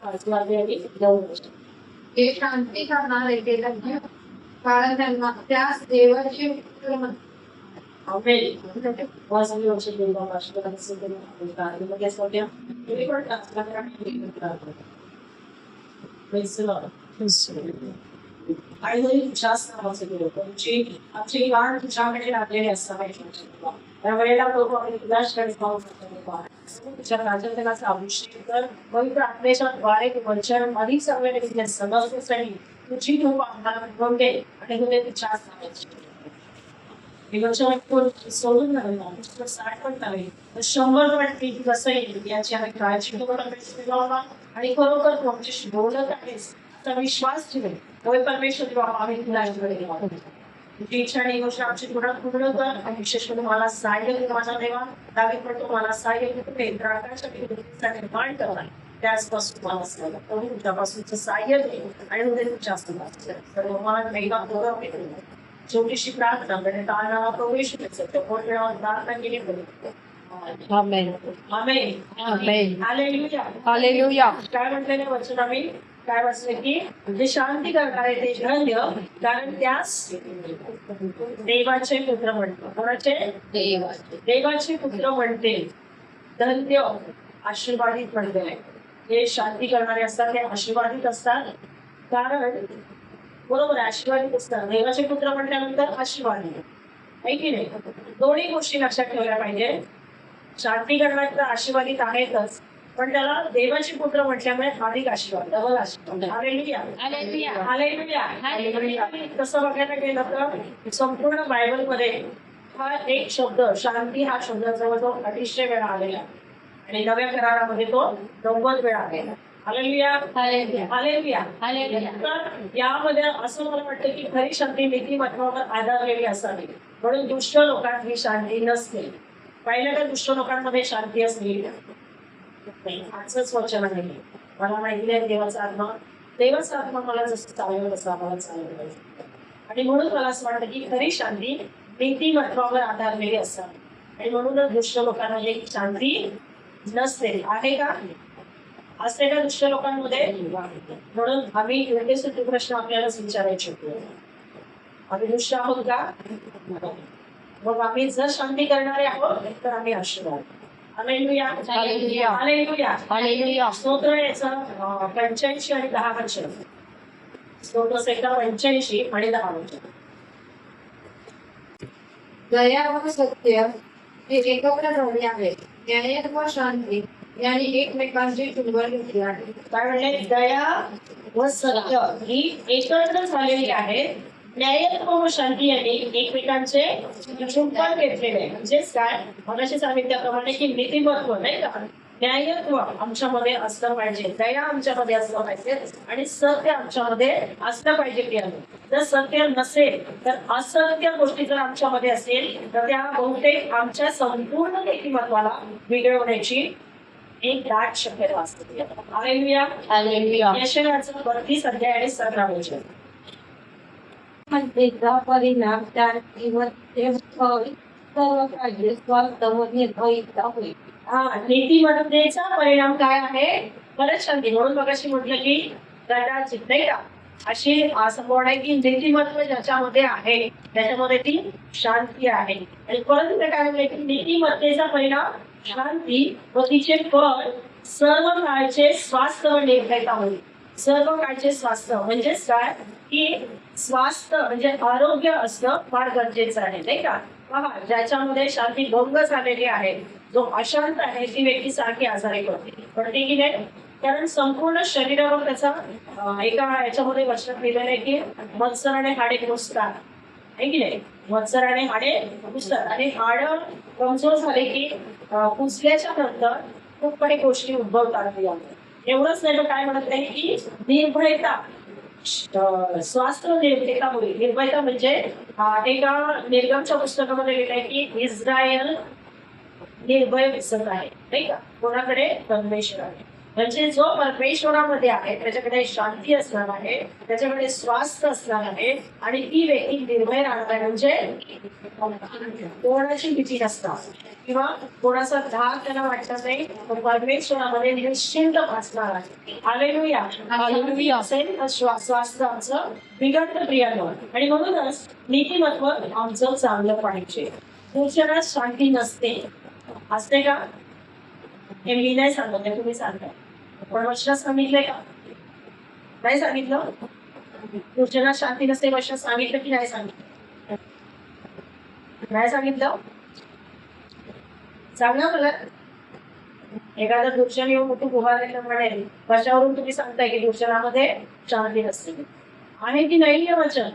आजूबाजू आणि जाऊन हे शांती करणारे ते लग्न कारण त्यांना त्याच देवाची वाजवी वर्ष देवा आणि जरी जास्त नावाचं गेलो तुमची आमची वाढ तुझ्याकडे लागलेली असता पाहिजे त्यावेळेला लोक तुझ्याकडे पाहू तुझ्या राजकारणाचं अभिषेक तर पवित्र आत्मेच्या द्वारे वचन अधिक चांगले समजण्यासाठी तुझी खूप आम्हाला दे आणि तुझे तुझ्या सोडून नव्हे साठ पण नव्हे तर 100 वाटते कसं येईल याची आम्ही काळजी आणि खरोखर तुमच्याशी बोलत आहेस तर विश्वास ठेवेल होय परमेश्वर बाबा आम्ही तुला तुझी इच्छा आणि गोष्ट आमची पूर्ण कर आणि विशेष करून मला सहाय्य कर माझा देवा दावी पडतो मला सहाय्य कर निर्माण करणार त्याचपासून मला सहाय्य तुझ्यापासूनचं सहाय्य दे आणि तुझ्या सर्व मला मेघा गौरव छोटीशी प्रार्थना म्हणजे ताळणारा प्रवेश प्रार्थना केली Amen. आमेन Amen. Hallelujah Hallelujah. काय म्हटलेले वचन आम्ही काय वाचलं की जे शांती करणारे ते धन्य कारण त्यास देवाचे पुत्र म्हणतो कोणाचे देवाचे पुत्र म्हणते धन्य आशीर्वादित म्हणते हे शांती करणारे असतात ते आशीर्वादित असतात कारण बरोबर आशीर्वादित असतात देवाचे पुत्र म्हटल्यानंतर आशीर्वादित आहे की नाही दोन्ही गोष्टी लक्षात ठेवल्या पाहिजे शांती करणारे तर आशीर्वादित आहेतच पण त्याला देवाचे पुत्र म्हटल्यामुळे अधिक आशीर्वाद डबल आशीर्वाद हालेलुया तसं बघायला गेलं तर संपूर्ण बायबल मध्ये हा एक शब्द शांती हा शब्द जवळजवळ 250 वेळा आलेला आणि नव्या करारामध्ये तो 90 वेळा आलेला हालेलुया तर यामध्ये असं मला वाटतं की खरी शांती नीतिमत्वावर आधारलेली असावी म्हणून दुष्ट लोकांत ही शांती नसते पहिल्या तर दुष्ट लोकांमध्ये शांती असलेली आजच वचन आहे मला माहिती आहे देवाचा आत्मा मला जसं चालवेल तसं आम्हाला चालवेल आणि म्हणून मला असं वाटतं की खरी शांती नीतिमत्वावर आधारलेली असावी आणि म्हणूनच दुष्ट लोकांमध्ये शांती नसते आहे का असते का दुष्ट लोकांमध्ये म्हणून आम्ही योग्य प्रश्न आपल्यालाच विचारायचे आम्ही दुष्ट आहोत का मग आम्ही जर शांती करणारे आहोत तर आम्ही आशीर्वाद स्तोत्र याचं 85 आणि 10 वचन स्तोत्र 85 आणि 10 वचन दया व सत्य हे एकत्र झाले आहे न्याय व शांती यांनी एकमेकांची चुंबन घेतली आहे काय म्हणले दया व सत्य ही एकत्र झालेली आहे न्यायत्व व शांती यांनी एकमेकांचे चुंबन घेतलेले म्हणजेच काय मगाशी सांगितल्याप्रमाणे की नीतिमत्व नाही का न्यायत्व आमच्यामध्ये असलं पाहिजे दया आमच्यामध्ये असलं पाहिजे आणि सत्य आमच्यामध्ये असलं पाहिजे की जर सत्य नसेल तर असत्य गोष्टी जर आमच्यामध्ये असेल तर त्या बहुतेक आमच्या संपूर्ण नीतिमत्वाला बिघडवण्याची एक दाट शक्यता असते यशयाचं 32 अध्याय आणि 17 वचन त्याचा परिणाम त्या सर्व काही स्वार्थ व निर्भयता होईल नीतिमत्तेचा परिणाम काय आहे परत शांती म्हणून मगाशी म्हटलं की कदाचित नाही का अशी असं बोल आहे की नीतिमत्व ज्याच्यामध्ये आहे त्याच्यामध्ये ती शांती आहे आणि परत काय म्हणलं की नीतिमत्तेचा परिणाम शांती व तिचे फळ सर्व काळचे स्वास्थ्य व निर्भयता होईल सर्व काळचे स्वास्थ्य म्हणजेच काय की स्वास्थ्य म्हणजे आरोग्य असणं फार गरजेचं आहे नाही का पहा ज्याच्यामध्ये शांती भंग झालेली आहे जो अशांत आहे ती व्यक्ती सारखी आजारी पडते की नाही कारण संपूर्ण शरीरावर त्याचा एका याच्यामध्ये वचनात लिहिलेलं आहे की मत्सराने हाडे पुसतात आहे की नाही मत्सराने हाडे पुसतात आणि हाड कमजोर झाले की पुसल्याच्या नंतर खूप काही गोष्टी उद्भवतात एवढंच नाही तर काय म्हणत नाही की निर्भयता स्वास्थ्य निर्भयता होईल निर्भयता म्हणजे एका निर्गमच्या पुस्तकामध्ये लिहिलं आहे की इस्रायल निर्भय दिसत आहे नाही का कोणाकडे परमेश्वर आहे म्हणजे जो परमेश्वरामध्ये आहे त्याच्याकडे शांती असणार आहे, त्याच्याकडे स्वास्थ्य असणार आहे आणि ती व्यक्ती निर्भय राहणार आहे. म्हणजे कोणाची भीती नसणार किंवा कोणाचा धाक त्यांना वाटणार नाही. तो परमेश्वरामध्ये निश्चिंत असणार आहे. हालेलुया. हालेलुया. असेल तर स्वास्थ्य आमचं बिघडतं प्रियानं. आणि म्हणूनच नीतिमत्व आमचं चांगलं पाहिजे. पुरुषाला शांती नसते. असते का? हे मी नाही सांगत आहे, तुम्ही सांगता. पण वचनात सांगितलंय का? नाही सांगितलं. पुरुषाला शांती नसते वचनात सांगितलं की नाही सांगितलं? नाही सांगितलं. सांगा मला. एखादा दुर्जन येऊन उठून उभा राहिला म्हणेल, कशावरून तुम्ही सांगताय की दुर्जनामध्ये शांती नसते? आहे की नाही हे वचन?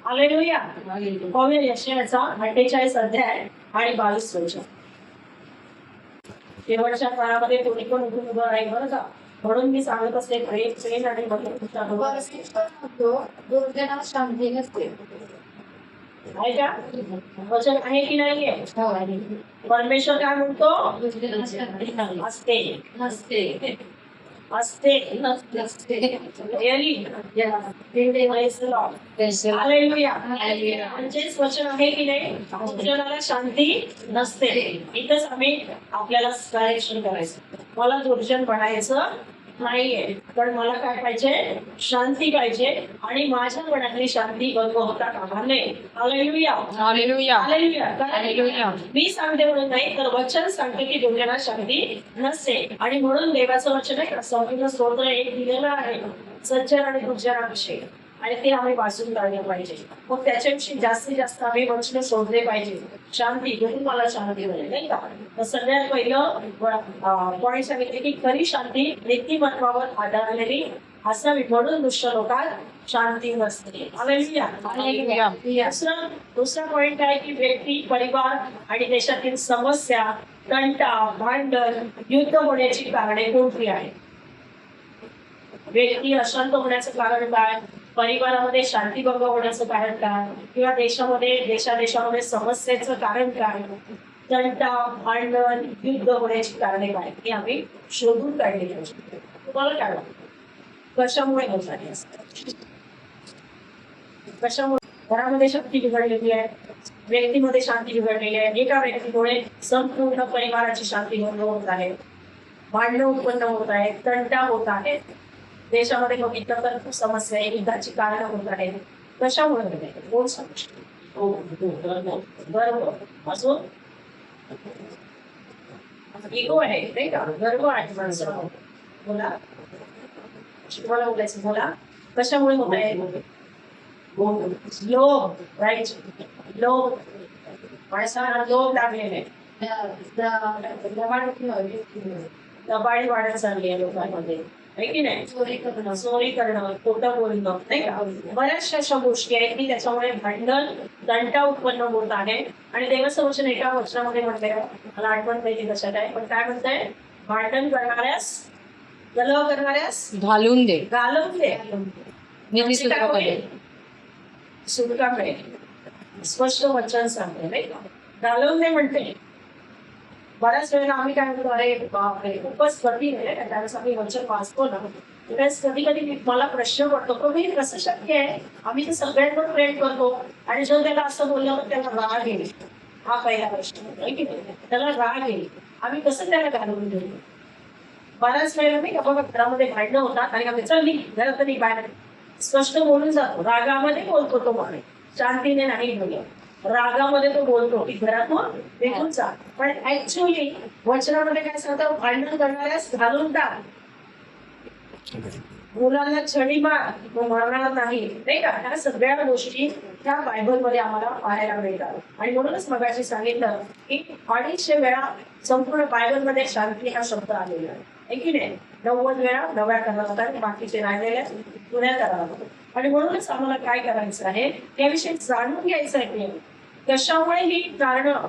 हालेलुया. पाहूया यशायाचा 48 अध्याय आणि 22 वचन. शेवटच्या काळामध्ये कोणी पण उठून उभं राहील बरं का. म्हणून मी सांगत असते प्रेम आणि दुर्जनात शांती नसते. आहे का? वचन आहे की नाहीये? परमेश्वर काय म्हणतो? दुर्जनात शांती असते. नसते. असते. नसते. Really? Praise the Lord. Hallelujah. म्हणजेच वचन आहे की नाही? दुर्जनाला शांती नसते. इथंच आम्ही आपल्याला करेक्शन करायचं. मला दुर्जन बनायचं नाहीये, पण मला काय पाहिजे? शांती पाहिजे. आणि माझ्या मनातली शांती भंग होता कामा नये. हालेलुया. हालेलुया. हालेलुया. हालेलुया. मी सांगते म्हणून नाही, तर वचन सांगते की दुर्जनाला शांती नसते. आणि म्हणून देवाचं वचन आहे, संपूर्ण स्तोत्र एक दिलेलं आहे सज्जन आणि दुर्जनाविषयी, आणि ते आम्ही वाचून काढलं पाहिजे. मग त्याच्याविषयी जास्तीत जास्त आम्ही वचन शोधले पाहिजे. शांती घेऊन मला शांती मिळेल, नाही का? तर सगळ्यात पहिलं पॉईंट सांगितले की खरी शांती नीतिमत्वावर आधारलेली असावी, म्हणून दुष्ट लोकात शांती नसते. हालेलुया. हालेलुया. दुसरा पॉईंट आहे की व्यक्ती, परिवार आणि देशातील समस्या, तंटा, भांडण, युद्ध होण्याची कारणे कोणती आहेत? व्यक्ती अशांत होण्याचं कारण काय? परिवारामध्ये शांतीभंग होण्याचं कारण काय? किंवा देशामध्ये समस्येचं कारण काय? तंटा, भांडण, युद्ध होण्याची कारणे काय? हे आम्ही शोधून काढली पाहिजे. तुम्हाला काय वाटतं? कशामुळे होतात असतात? कशामुळे? घरामध्ये शांती बिघडलेली आहे, व्यक्तीमध्ये शांती बिघडलेली आहे. एका व्यक्तीमुळे संपूर्ण परिवाराची शांती भंग होत आहे, भांडणं उत्पन्न होत आहेत, तंटा होत आहे, देशामध्ये बघितलं तर खूप समस्या आहे, युद्धाची कारणं होत आहेत. कशामुळे होत आहे? कोण सांगू शकतो? गर्व. अजून इगो आहे, नाही का? गर्व आहे माणसाला. बोला. तुम्हाला बोलायचं, बोला. कशामुळे होत आहे? लोभ. राईट. लोभ. माणसाला लोभ लागलेले. दबाडी वाढत चालली आहे लोकांमध्ये, आहे की नाही? चोरी करणं, खोटं बोलणं, नाही का? बऱ्याचशा अशा गोष्टी आहेत की त्याच्यामुळे भांडण, तंटा उत्पन्न होत आहे. आणि देवाचं वचन एका वचनामध्ये म्हणतंय, मला आठवण पाहिजे कशात आहे, पण काय म्हणतंय? भांडण करणाऱ्यास, गलह करणाऱ्यास घालून दे. घालवून दे. नीती सूत्रामध्ये. सुटका मिळेल. स्पष्ट वचन सांगते, नाही का? घालवून दे म्हणते. बऱ्याच वेळेला आम्ही काय म्हणतो, अरे बापरे खूपच कठीण आहे. त्यावेळेस आम्ही वचन वाचतो ना, त्यावेळेस कधी कधी मला प्रश्न पडतो की हे कसं शक्य आहे? आम्ही तर सगळ्यांवर प्रेम करतो आणि जो त्याला असं बोललं तर त्याला राग येईल. हा पहिला प्रश्न आहे की नाही? त्याला राग येईल, आम्ही कसं त्याला घालवून देऊ? बऱ्याच वेळेला नाही का बघा, घरामध्ये भांडणं होतात आणि आम्ही चल घरात नाही बाहेर, स्पष्ट बोलून जातो. रागामध्ये बोलतो तो माणूस, शांतीने नाही बोलत. रागामध्ये तो बोलतो की घरातून निघून जा. पण ऍक्च्युअली वचनामध्ये काय सांगतं? भांडण करणाऱ्यास घालून टाक. मुलांना छडी मार, तो मारणार नाही, नाही का? ह्या सगळ्या गोष्टी त्या बायबलमध्ये आम्हाला पाहायला मिळतात. आणि म्हणूनच मगाशी सांगितलं की 250 वेळा संपूर्ण बायबलमध्ये शांती हा शब्द आलेला आहे की नाही? 90 वेळा नव्या करारात आणि बाकीचे राहिलेल्या जुन्या करारात. आणि म्हणूनच आम्हाला काय करायचं आहे, याविषयी जाणून घ्यायचं आहे. कशामुळे ही कारणं,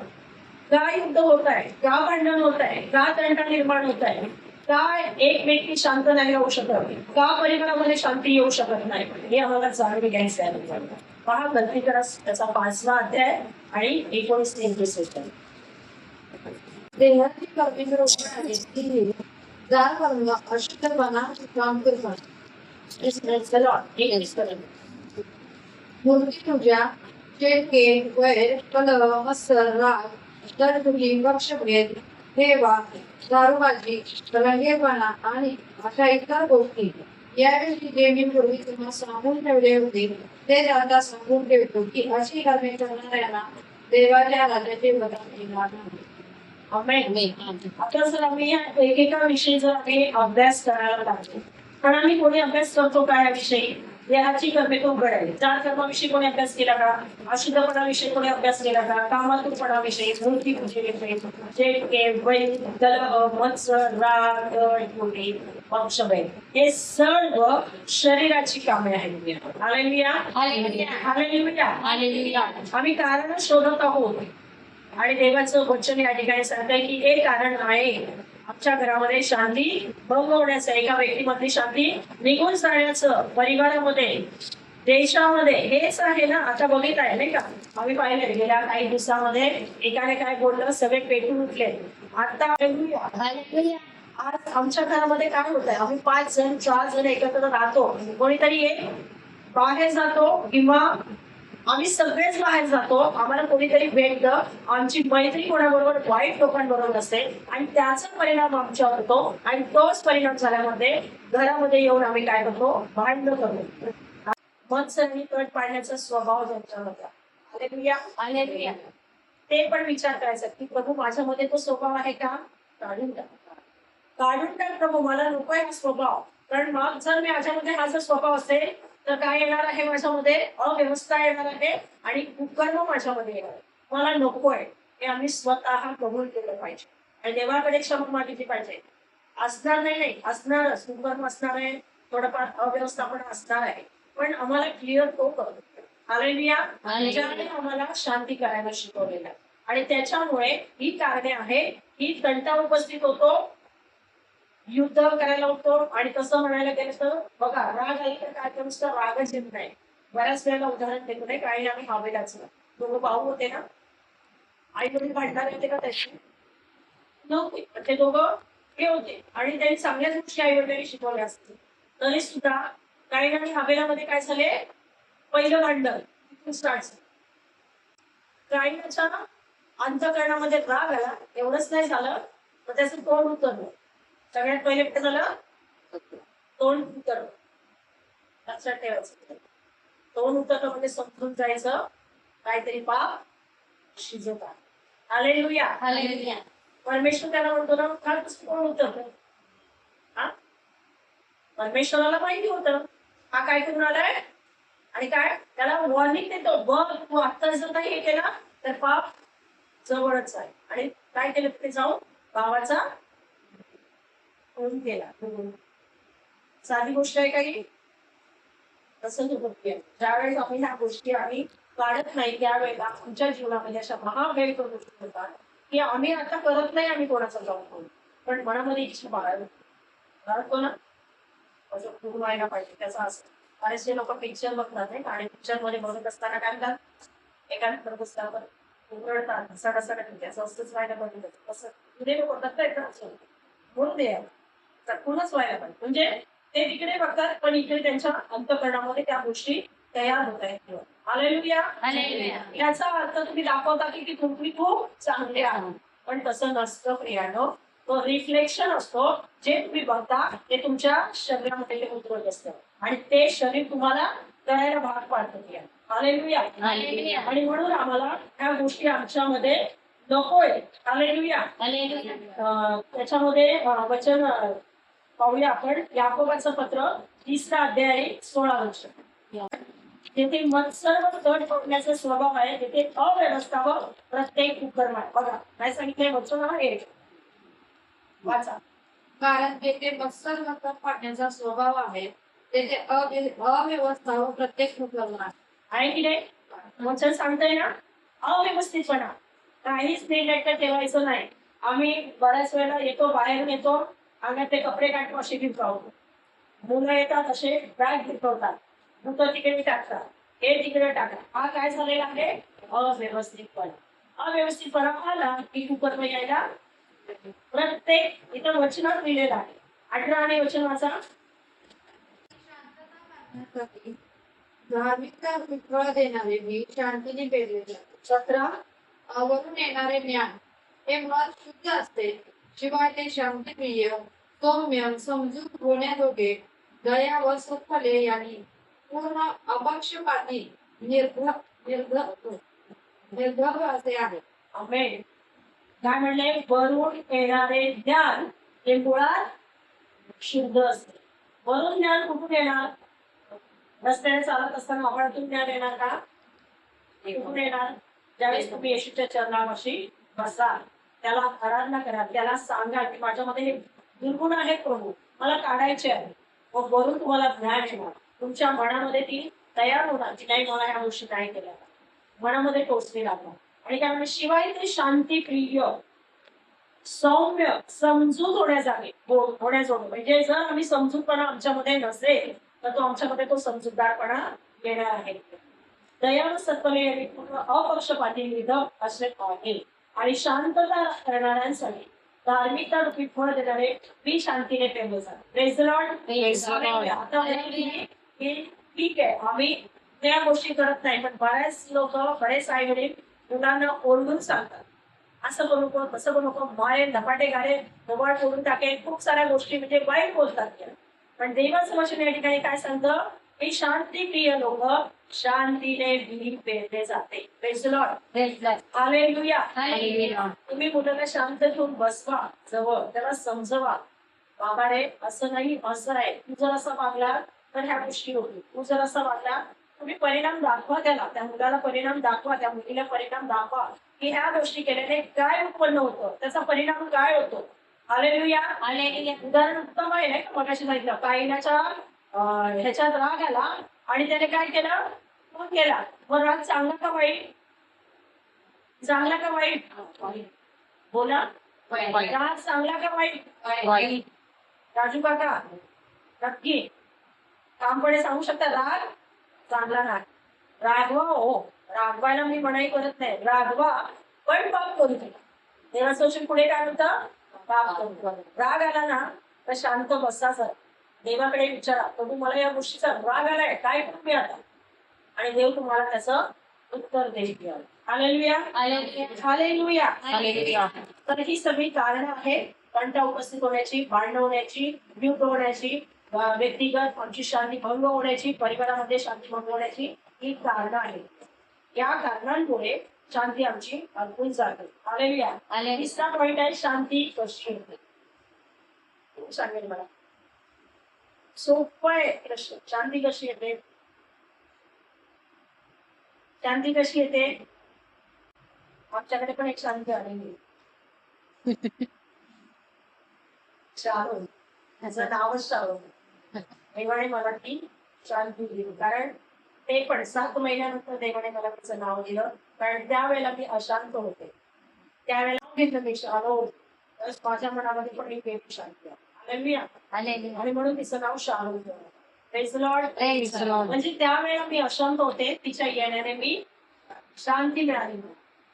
का युद्ध होत आहे, का भांडण होत आहे, का तंटा निर्माण होत आहे, का एक व्यक्ती शांत नाही राहू शकत, का परिवारामध्ये शांती येऊ शकत नाही, हे आम्हाला जाणून घ्यायचं आहे. पहा गलतीकरा त्याचा 5वा अध्याय आणि 19 ते 21 वचन. देवाची पवित्र वचन आहे ती जाळ कर्म अशुद्धपणा रामकृपा Please praise the Lord. Please praise the Lord. मूर्तिपूजा शेळके वैर कलह मत्सर राग दरदुरी पक्षभेद हेवा दारूबाजी रंगेपणा आणि अशा इतर गोष्टी यावेळी जे मी पूर्वी तुम्हाला सांगून ठेवले होते ते आता सांगून ठेवतो की अशी कर्मे करणाऱ्यांना देवाच्या राज्याचे वरदान येणार नाही. Amen. आता जर आम्ही या एकेका विषयी जर आम्ही अभ्यास करायला लागलो पण आम्ही कोणी अभ्यास करतो का याविषयी देहाची कर्मे तो घडायला चार कर्माविषयी कोणी अभ्यास केला का अशुद्धपणाविषयी कोणी अभ्यास केला का कामातूपणाविषयी मूर्ती पूजेविषयी जे मत्सर राग दळ पक्षभेद हे सर्व शरीराची कामे आहेत. हालेलुया. हालेलुया. हालेलुया. आम्ही कारण शोधत आहोत आणि देवाचं वचन या ठिकाणी सांगतंय की हे कारण आहे आमच्या घरामध्ये शांती भंग होण्याचं एका व्यक्तीमधली शांती निघून जाण्याचं परिवारामध्ये देशामध्ये हेच आहे ना. आता बघित आहे नाही का आम्ही पाहिलं गेल्या काही दिवसामध्ये एकाने काय बोललं सगळे पेटून उठले. आता आज आमच्या घरामध्ये काय होत आहे आम्ही 5 जण 4 जण एकत्र राहतो कोणीतरी एक बाहेर जातो किंवा आम्ही सगळेच बाहेर जातो आम्हाला कोणीतरी भेटतं आमची मैत्री कोणाबरोबर वाईट लोकांबरोबर असते आणि त्याचा परिणाम आमच्यावर होतो आणि तोच परिणाम झाल्यामध्ये घरामध्ये येऊन आम्ही काय करतो भांडण करतो. मत्सर तट पाडण्याचा स्वभाव त्यांच्यावर होता. हालेलुया. हालेलुया. ते पण विचार करायचा की प्रभू माझ्यामध्ये तो स्वभाव आहे का काढून टाक काढून टाक प्रभू मला नकोय हा स्वभाव. कारण मग जर मी माझ्यामध्ये हा जर स्वभाव असेल तर काय येणार आहे माझ्यामध्ये अव्यवस्था येणार आहे आणि कुकर्म माझ्यामध्ये येणार आहे. मला नकोय हे आम्ही स्वतः कबूल केलं पाहिजे आणि देवाकडे क्षमा मागितली पाहिजे. असणार नाही असणारच कुकर्म असणार आहे थोडंफार अव्यवस्थापन असणार आहे पण आम्हाला क्लिअर तो करतो. हालेलुया. त्याच्याने आम्हाला शांती करायला शिकवलेलं आहे आणि त्याच्यामुळे ही कारणे आहे ही तंटा उपस्थित होतो युद्ध करायला होतो आणि तसं म्हणायला गेलं तर बघा राग आली तर काय नुसतं रागच येत नाही. बऱ्याच वेळेला उदाहरण देतो नाही काही आम्ही हावेलाच दोघं भाऊ होते ना आई वडील भांडणार होते का त्याची नव्हते पण ते दोघं हे होते आणि त्यांनी चांगल्याच गोष्टी आई वडिलांनी शिकवल्या असतील तरी सुद्धा काही आणि हवेलामध्ये काय झाले पहिलं भांडण स्टार्ट झालं. काहींच्या अंतःकरणामध्ये राग आला एवढंच नाही झालं तर त्याचं तोंड उतरलं. सगळ्यात पहिले काय झालं तोंड उतरलं. लक्षात ठेवायचं तोंड उतरलं म्हणजे समजून जायचं काहीतरी पाप शिजत आहे. हालेलुया. हालेलुया. परमेश्वर त्याला म्हणतो ना का कसं तोंड उतरलं हा परमेश्वराला माहिती होतं हा काय करून आलाय आणि काय त्याला वॉर्निंग देतो बघ तू आता जर नाही हे केला तर पाप जवळच आहे आणि काय केलं ते जाऊन भावाचा खून केला. साधी गोष्ट आहे काही तसंच होत ज्यावेळेस आम्ही ह्या गोष्टी आम्ही काढत नाही त्यावेळेला आमच्या जीवनामध्ये अशा महाभयंकर गोष्टी होतात की आम्ही आता करत नाही आम्ही कोणाचा जाऊन करू पण मनामध्ये इच्छा बाळगतो ना पूर्ण व्हायला पाहिजे त्याचा असं बरेचसे लोक पिक्चर बघतात नाही आणि पिक्चर मध्ये बघत असताना काय म्हणतात एकाने करत असताना उघडतात सडा त्याचं असंच व्हायला पाहिजे असं पुढे लोक करतायत ना म्हणून दे पुन्हाच व्हायला पाहिजे म्हणजे ते तिकडे बघतात पण इकडे त्यांच्या अंतःकरणामध्ये त्या गोष्टी तयार होत आहेत. हालेलुया. हालेलुया. याचा अर्थ तुम्ही दाखवता की तुम्ही खूप चांगले आहात पण तसं नसतं प्रियानो. तो रिफ्लेक्शन असतो जे तुम्ही बघता ते तुमच्या शरीरामध्ये ते उतरत असतं आणि ते शरीर तुम्हाला करायला भाग पाडतं. हालेलुया. हालेलुया. आणि म्हणून आम्हाला ह्या गोष्टी आमच्यामध्ये नकोय. हालेलुया. हालेलुया. त्याच्यामध्ये वचन पाहूया आपण याकोबाचं पत्र 3रा अध्याय 16 वर्ष तिथे मत्सर व तट पडण्याचा स्वभाव आहे तिथे अव्यवस्था व प्रत्येक कुकर्म आहे. बघा काय सांगितलंय वचन आहे वाचा. कारण जेथे मत्सर नंतर पाडण्याचा स्वभाव आहे तेथे अव्यवस्था व प्रत्येक कुकर्म आहे की नाही वचन सांगताय ना अव्यवस्थितपणा काहीच नीटनेटकं ठेवायचं नाही. आम्ही बऱ्याच वेळेला येतो बाहेरून येतो अंगात ते कपडे काढतो असे घेऊन राहतो. मुलं येतात असे बॅग घेतवतात मुलं तिकडे टाकतात हे तिकडे टाकतात. हा काय झालेला आहे अव्यवस्थितपणा. अव्यवस्थितपणा आला की कुकर्म यायला प्रत्येक इथं वचनात लिहिलेलं आहे. 18 आणि वचन वाचा. धार्मिकता फळ देणारे बी शांतीने पेरले जाते. 17. वरून येणारे ज्ञान हे मुळात शुद्ध असते, शिवाय ते शांतिप्रिय, सौम्य, समजूत होण्याजोगे, दया व सत्फले यांनी पूर्ण अपक्षपाती निर्भर असे आहे. आमेन. काय म्हणले? वरून येणारे ज्ञान हे मुळात शुद्ध असते. वरून ज्ञान कुठून येणार? रस्त्याने चालत असताना आभाळातून ज्ञान येणार का? कुठून येणार? ज्यावेळेस तुम्ही येशूच्या चरणापाशी बसा, त्याला आराधना करा, त्याला सांगा की माझ्यामध्ये हे दुर्गुण आहेत प्रभू, मला काढायचे आहे. मग वरून तुम्हाला ज्ञान येणार. तुमच्या मनामध्ये ती तयार होणार की नाही, मला ह्या गोष्टी नाही केल्या. मनामध्ये टोचली लागणार. आणि काय म्हणजे शिवाय ते शांती प्रिय, सौम्य, समजूत होण्याजोगे. म्हणजे जर आम्ही समजूतपणा आमच्यामध्ये नसेल तर तो आमच्यामध्ये तो समजूतदारपणा येणार आहे. दया व सत्पले यांनी पूर्ण अपक्षपाती निधक असे आहे. आणि शांतता करणाऱ्यांसाठी धार्मिकता रूपी फळ देणारे मी शांतीने पेरले जाते. Praise the Lord. Praise the Lord. आता हे ठीक आहे, आम्ही त्या गोष्टी करत नाही, पण बऱ्याच लोक, बरेच आई वडील मुलांना ओरडून सांगतात, असं करू नको, तसं करू नको, मारे धपाटे गाडे, मोबाईल फोडून टाकेल, खूप साऱ्या गोष्टी म्हणजे वाईट बोलतात त्या. पण देवाचं वचन या ठिकाणी काय सांगतं? हे शांतीप्रिय लोक शांतीने बी पेरले जाते. Praise the Lord. Praise the Lord. Hallelujah. Hallelujah. तुम्ही मुलाला शांत ठेवून बसवा जवळ, त्याला समजवा, बाबा रे असं नाही, असं आहे, तू जर असं वागला तर ह्या गोष्टी होतील, तू जर असं वागला. तुम्ही परिणाम दाखवा त्याला, त्या मुलाला परिणाम दाखवा, त्या मुलीला परिणाम दाखवा की ह्या गोष्टी केल्याने काय उत्पन्न होतं, त्याचा परिणाम काय होतो. हालेलुया. Hallelujah. उदाहरण उत्तम आहे नाही का? मगाशी सांगितलं कायनाच्या ह्याच्यात राग आला आणि त्याने काय केलं? मग केला. मग राग चांगला का वाईट? चांगला का वाईट? बोला. वाईट. राग चांगला का वाईट? वाईट. राजू काका नक्की ठामपणे सांगू शकता राग चांगला नाही. रागवा हो, रागवायला मी मनाई करत नाही, रागवा पण पाप करू नका. देवाचं वचन पुढे काय होतं? पाप करू नका. राग आला ना तर शांत बसा सर, देवाकडे विचारा, प्रभू मला या गोष्टीचा राग आलाय, काय करू मी आता? आणि देव तुम्हाला त्याचं उत्तर देईल. हालेलुया. Hallelujah. हालेलुया. Hallelujah. तर ही सगळी कारणं आहेत कंटा उपस्थित होण्याची, भांडण होण्याची, म्यूट होण्याची, व्यक्तिगत आमची शांती भंग होण्याची, परिवारामध्ये शांती भंग होण्याची ही कारणं आहेत. या कारणांमुळे शांती आमची अडकून जाते. हालेलुया. Hallelujah. तिसरा पॉइंट आहे शांती कशी होते. कोण सांगेल मला? सोपं आहे प्रश्न. शांती कशी येते? शांती कशी येते? आमच्याकडे पण एक शांती आलेली आहे. शारोन, त्याचं नावच शारोन. देवाने मला ती शांती दिली, कारण ते पण 7 महिन्यानंतर देवाने मला तिचं नाव दिलं, कारण त्यावेळेला मी अशांत होते. त्यावेळेला घेतलं मी शारोन, तर माझ्या मनामध्ये पण एक वेगळी शांती आहे. हालेलुया. Hallelujah. आणि म्हणून तिचं नाव शारोन ठेवलं. Praise the Lord. Praise the Lord. म्हणजे त्यावेळेला मी अशांत होते, तिच्या येण्याने मी शांती मिळाली.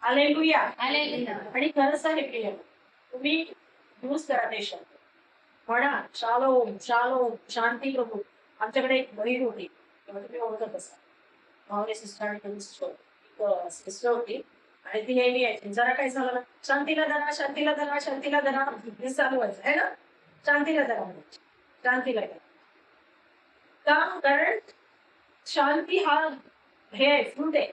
हालेलुया. Hallelujah. आणि खरंच आहे प्रिय, तुम्ही यूज करा ते शब्द. म्हणा शालोम, शालोम, शांती प्रभू. आमच्याकडे एक बहीण होती, तेव्हा तुम्ही ओळखत असा, मावळे सिस्टर होती, आणि ती नेहमी यायची. जरा काय झालं ना, शांतीला धरा, शांतीला धरा, शांतीला धरा, हे चालू व्हायचं आहे ना. शांतीला धरा, शांतीला धरा. का? कारण शांती हा हे आहे, फ्रूट आहे,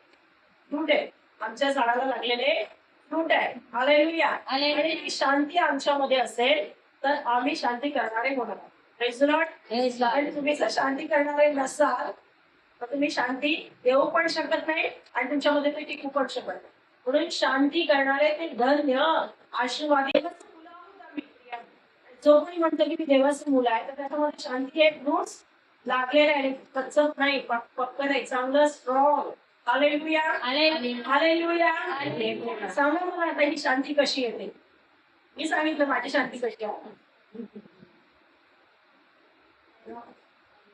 फ्रूट आहे, आमच्या झाडाला लागलेले फ्रूट आहे. हालेलुया. Hallelujah. आणि ती शांती आमच्यामध्ये असेल तर आम्ही शांती करणारे होणार. Praise the Lord. Praise the आणि Lord. तुम्ही जर शांती करणारे नसाल तर तुम्ही शांती देऊ पण शकत नाही आणि तुमच्यामध्ये ते टिकू पण शकत नाही. म्हणून शांती करणारे ते धन्य, आशीर्वादी देवाचं मुलं आहोत आम्ही. जो कोणी म्हणतो की मी देवाचं मुलं आहे, तर त्याच्यामध्ये शांती एक रूट्स लागलेला आहे, कच्चं नाही, पक्क नाही, चांगलं strong. Hallelujah. Hallelujah. Hallelujah. Hallelujah. सांगा मला आता ही शांती कशी येते? मी सांगितलं माझी शांती कशी आहे.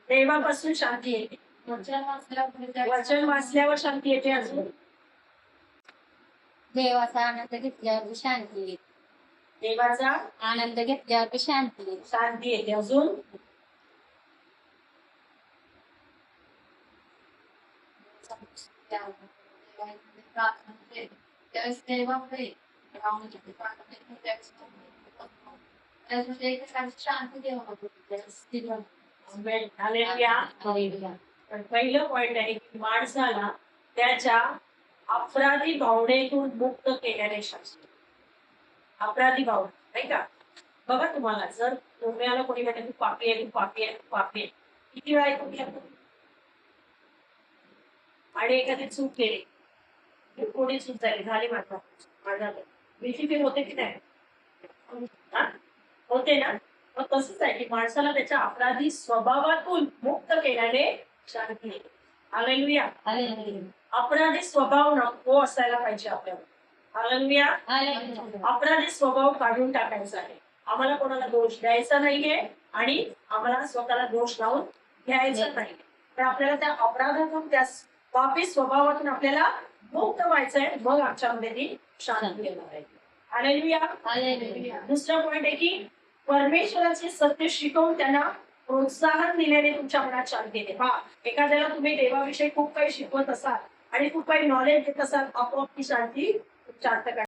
देवापासून शांती येते. वचन वाचल्यावर शांती येते. अजून देवाचा आनंद घेतल्यावर शांती येते. देवाचा आनंद घेतल्यावर शांती येते. शांती येते. अजून त्यावेळेस देवाकडे रामाच्या प्रार्थनेतून त्यावेळेस त्याच्यामध्ये एक शांती देवा हालेलुया. हालेलुया. पण पहिलं पॉइंट आहे की माणसाला त्याच्या अपराधी भावनेतून मुक्त केल्याने शास्त्र. अपराधी भावना नाही का? बघा तुम्हाला जर तुम्हाला कोणी म्हणते तू पापी आहे, तू पापी आहे, तू पापी आहे, किती वेळा ऐकून घ्या तुम्ही? आणि एखादी चूक केली, कोणी चूक झाली माझा भीती फील होते की नाही? हा? होते ना? मग तसंच आहे की माणसाला त्याच्या अपराधी स्वभावातून मुक्त केल्याने शांती येते. हालेलुया. हालेलुया. अपराधी स्वभाव नको असायला पाहिजे आपल्याला. हालेलुया. हालेलुया. अपराधी स्वभाव काढून टाकायचा आहे. आम्हाला कोणाला दोष द्यायचा नाहीये आणि आम्हाला स्वतःला दोष लावून घ्यायचा नाही. तर आपल्याला त्या अपराधातून त्या पापी स्वभावातून आपल्याला मुक्त व्हायचंय. मग आमच्यामध्ये ती शांती येणार आहे. हालेलुया. हालेलुया. दुसरा पॉइंट आहे की परमेश्वराचे सत्य शिकवून त्यांना प्रोत्साहन दिल्याने तुमच्या मनात शांती येते. पहा, एखाद्याला तुम्ही देवाविषयी खूप काही शिकवत असाल आणि खूप काही नॉलेज देत असाल, आपोआप ती शांती तुमच्या अंतःकरणात